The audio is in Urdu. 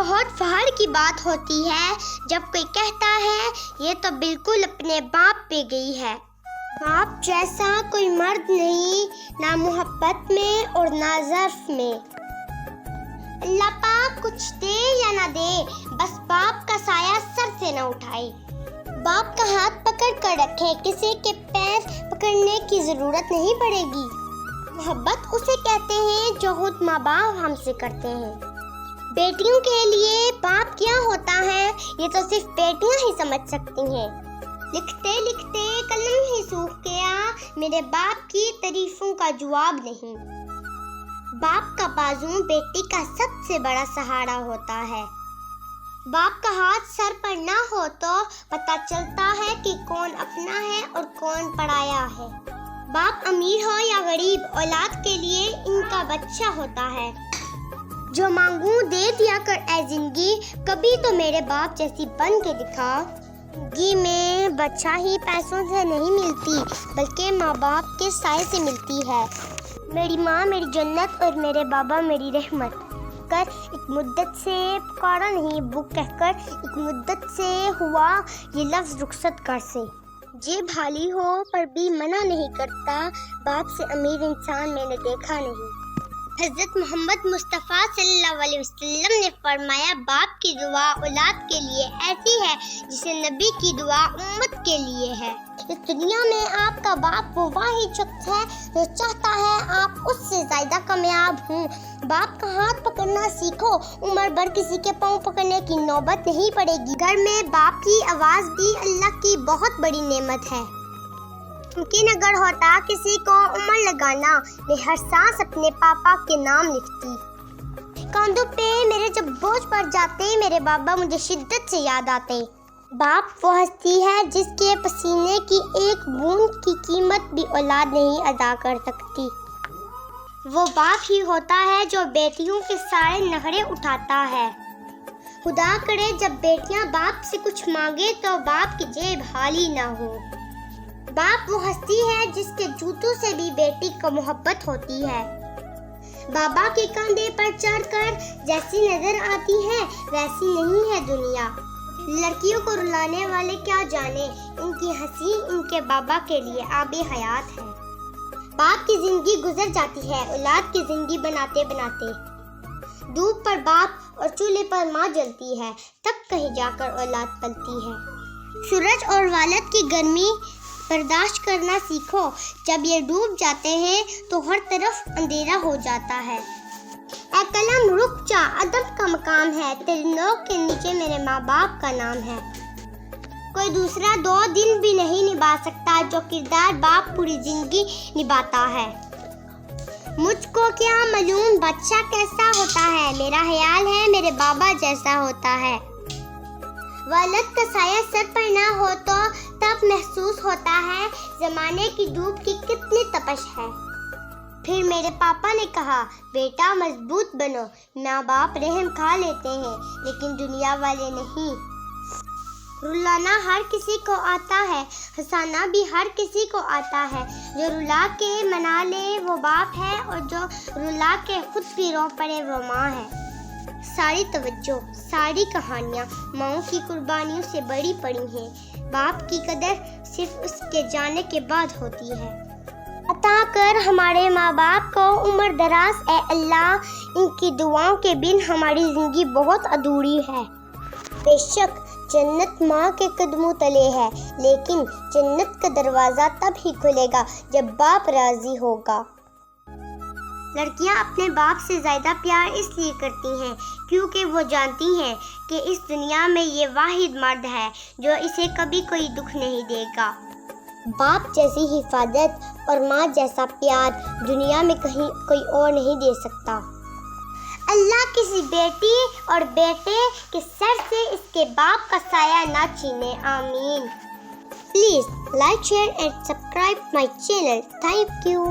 بہت فخر کی بات ہوتی ہے جب کوئی کہتا ہے یہ تو بالکل اپنے باپ پہ گئی ہے۔ باپ جیسا کوئی مرد نہیں، نہ محبت میں اور نہ ظرف میں۔ اللہ پاک کچھ دے یا نہ دے، بس باپ کا سایہ سر سے نہ اٹھائے۔ باپ کا ہاتھ پکڑ کر رکھے، کسی کے پیر پکڑنے کی ضرورت نہیں پڑے گی۔ محبت اسے کہتے ہیں جو خود ماں باپ ہم سے کرتے ہیں۔ بیٹیوں کے لیے باپ کیا ہوتا ہے یہ تو صرف بیٹیاں ہی سمجھ سکتی ہیں۔ لکھتے لکھتے قلم ہی سوکھ گیا، میرے باپ کی تعریفوں کا جواب نہیں۔ باپ کا بازو بیٹی کا سب سے بڑا سہارا ہوتا ہے۔ باپ کا ہاتھ سر پر نہ ہو تو پتہ چلتا ہے کہ کون اپنا ہے اور کون پرایا ہے۔ باپ امیر ہو یا غریب، اولاد کے لیے ان کا بچہ ہوتا ہے۔ جو مانگوں دے دیا کر اے زندگی، کبھی تو میرے باپ جیسی بن کے دکھا۔ زندگی میں بچہ ہی پیسوں سے نہیں ملتی بلکہ ماں باپ کے سائے سے ملتی ہے۔ میری ماں میری جنت اور میرے بابا میری رحمت کر ایک مدت سے پکارا نہیں، ابو کہہ کر ایک مدت سے ہوا یہ لفظ رخصت کر سے۔ جیب خالی ہو پر بھی منع نہیں کرتا، باپ سے امیر انسان میں نے دیکھا نہیں۔ حضرت محمد مصطفیٰ صلی اللہ علیہ وسلم نے فرمایا باپ کی دعا اولاد کے لیے ایسی ہے جسے نبی کی دعا امت کے لیے ہے۔ اس دنیا میں آپ کا باپ وہ واحد شخص ہے جو چاہتا ہے آپ اس سے زیادہ کامیاب ہوں۔ باپ کا ہاتھ پکڑنا سیکھو، عمر بھر کسی کے پاؤں پکڑنے کی نوبت نہیں پڑے گی۔ گھر میں باپ کی آواز بھی اللہ کی بہت بڑی نعمت ہے۔ ممکن اگر ہوتا کسی کو عمر لگانا، میں ہر سانس اپنے پاپا کے نام لکھتی۔ کاندھوں پہ میرے جب بوجھ پڑ جاتے، میرے بابا مجھے شدت سے یاد آتے۔ باپ وہ ہستی ہے جس کے پسینے کی ایک بوند کی قیمت بھی اولاد نہیں ادا کر سکتی۔ وہ باپ ہی ہوتا ہے جو بیٹیوں کے سارے نخرے اٹھاتا ہے۔ خدا کرے جب بیٹیاں باپ سے کچھ مانگے تو باپ کی جیب خالی نہ ہو۔ باپ وہ ہستی ہے جس کے جوتوں سے بھی بیٹی کو محبت ہوتی ہے۔ بابا کے کاندھے پر چڑھ کر جیسی نظر آتی ہے ویسی نہیں ہے دنیا۔ لڑکیوں کو رلانے والے کیا جانے، ان کی ہنسی ان کے بابا کے لیے آب حیات ہے۔ باپ کی زندگی گزر جاتی ہے اولاد کی زندگی بناتے بناتے۔ دھوپ پر باپ اور چولہے پر ماں جلتی ہے، تب کہیں جا کر اولاد پلتی ہے۔ سورج اور والد کی گرمی برداشت کرنا سیکھو، جب یہ ڈوب جاتے ہیں تو ہر طرف اندھیرا ہو جاتا ہے۔ اے قلم رک جا، ادب کا مقام ہے، تیری نوک کے نیچے میرے ماں باپ کا نام ہے۔ کوئی دوسرا 2 دن بھی نہیں نبھا سکتا جو کردار باپ پوری زندگی نبھاتا ہے۔ مجھ کو کیا معلوم بادشاہ کیسا ہوتا ہے، میرا خیال ہے میرے بابا جیسا ہوتا ہے۔ والد کا سایہ سر پر نہ ہو تو تب محسوس ہوتا ہے زمانے کی دھوپ کی کتنی تپش ہے۔ پھر میرے پاپا نے کہا بیٹا مضبوط بنو، ماں باپ رحم کھا لیتے ہیں لیکن دنیا والے نہیں۔ رلانا ہر کسی کو آتا ہے، ہنسانا بھی ہر کسی کو آتا ہے۔ جو رلا کے منا لے وہ باپ ہے اور جو رلا کے خود بھی رو پڑے وہ ماں ہے۔ ساری توجہ، ساری کہانیاں ماؤں کی قربانیوں سے بڑی پڑی ہیں۔ باپ کی قدر صرف اس کے جانے کے بعد ہوتی ہے۔ عطا کر ہمارے ماں باپ کو عمر دراز اے اللہ، ان کی دعاؤں کے بن ہماری زندگی بہت ادھوری ہے۔ بے شک جنت ماں کے قدموں تلے ہے، لیکن جنت کا دروازہ تب ہی کھلے گا جب باپ راضی ہوگا۔ لڑکیاں اپنے باپ سے زیادہ پیار اس لیے کرتی ہیں کیونکہ وہ جانتی ہیں کہ اس دنیا میں یہ واحد مرد ہے جو اسے کبھی کوئی دکھ نہیں دے گا۔ باپ جیسی حفاظت اور ماں جیسا پیار دنیا میں کہیں کوئی اور نہیں دے سکتا۔ اللہ کسی بیٹی اور بیٹے کے سر سے اس کے باپ کا سایہ نہ چھینے، آمین۔ Please like, share and subscribe my channel. Thank you.